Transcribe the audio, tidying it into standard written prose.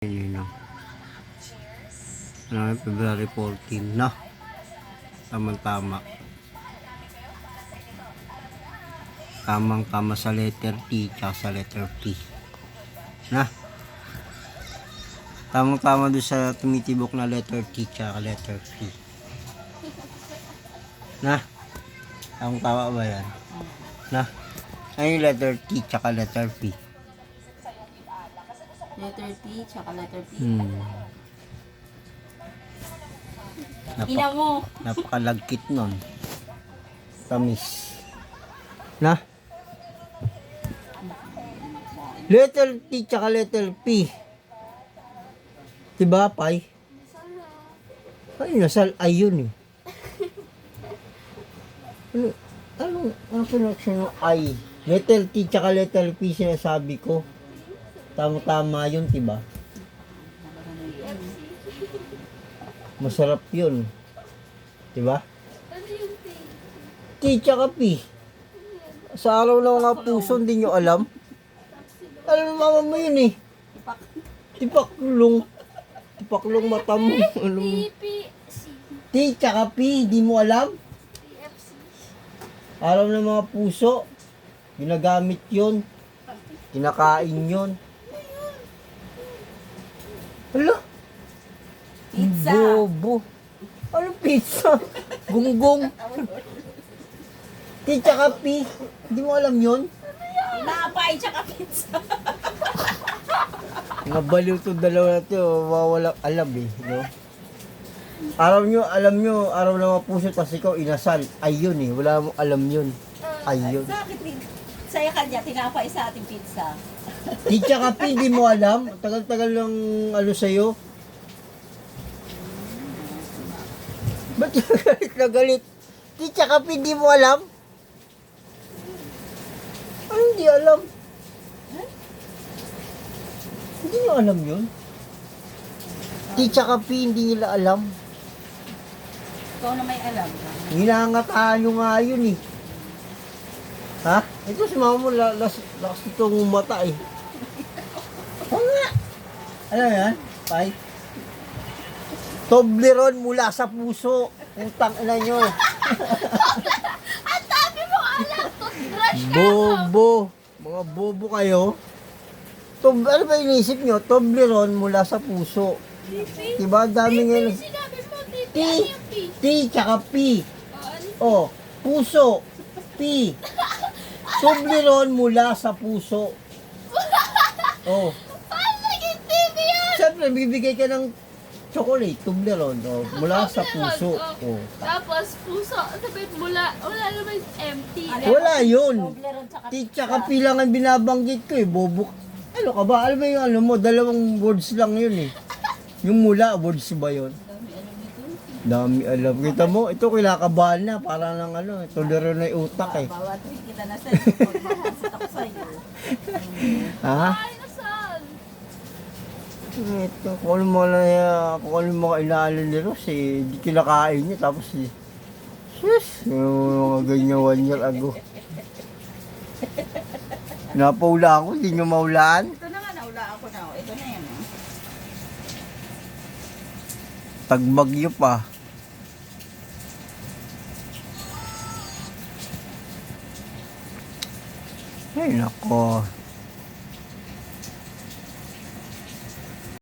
Yun na. February 14 na. Tamang-tama. Tamang-tama sa letter T tsaka sa letter P. Na. Tamang-tama doon sa tumitibok na letter T tsaka letter P. Na. Tamang-tama ba yan? Na. Ano yung letter T tsaka letter P? Letter T, tsaka letter P. Ina mo. Napakalagkit nun. Tamis. Na? Letter T tsaka letter P. Diba, Pai? Ay, nasal ay yun eh. Ano connection ng I? Letter T tsaka letter P sinasabi ko. Tama-tama yun, diba? Masarap yun. Diba? T tsaka P. Sa araw ng mga puso, hindi nyo alam. Alam mo, mama mo yun eh. Tipaklong. Tipaklong mata mo. T tsaka P, hindi mo alam? Araw ng mga puso, ginagamit yun. Kinakain yun. Hala? Pizza. Bobo. Ano pizza? Gunggong. T tsaka P. Hindi mo alam yun? Napay, tsaka pizza. Nabaliw itong dalawa natin. Wawalang alam eh. No? Alam nyo, araw na mga puso kasi ikaw inasal. Ayun eh. Wala mong alam yun. Ayun. Bakit saya kanya tinapay sa ating pizza? T tsaka P, hindi mo alam? Tagal-tagal lang ano sa'yo. Ba't galit na galit? T tsaka P, hindi mo alam? Ano hindi alam? Hindi nyo alam yun? T tsaka P, hindi nila alam. Ikaw na may alam. Hinangataan nyo nga yun eh. Ha? Ito si mama mo, lakas itong mata eh. Oo nga. Alam mo yan? Pai? Toblerone mula sa puso. Utang ina nyo. Ang dami mo alam! Toothbrush Bobo. Mga bobo kayo. Ano ba inisip nyo? Toblerone mula sa puso. Diba? Dami ngayon. Sinabi mo, T. T tsaka P. Oh, puso. P. Toblerone mula sa puso. Oh. Paano naging TV yan? Siyempre, bibigay ka ng chocolate, Toblerone, oh, mula sa puso. Oh. Tapos, puso, sabihin mula, wala naman empty. Wala yun. Toblerone, tsaka Tsaka pilangan binabanggit ko eh, bobo. Ano ka ba? Alam mo yung ano mo, dalawang words lang yun eh. Yung mula, words ba yun? Dami alam. Kita mo, ito kinakabahan na. Para ng ano, Toblerone na yung utak eh. bawat kita na sa'yo. Pagmahasot ako sa'yo. Ha? Ay, nasaan? Ito, kung ano mga inaalan ni Ross eh, di kinakain niya. Tapos eh, sus, yung mga ganyan 1 year ago. Napaula ako, hindi nyo maulaan. Ito na nga, naula ako na. Ito na yan. Tagbagyo pa. Ay, nako.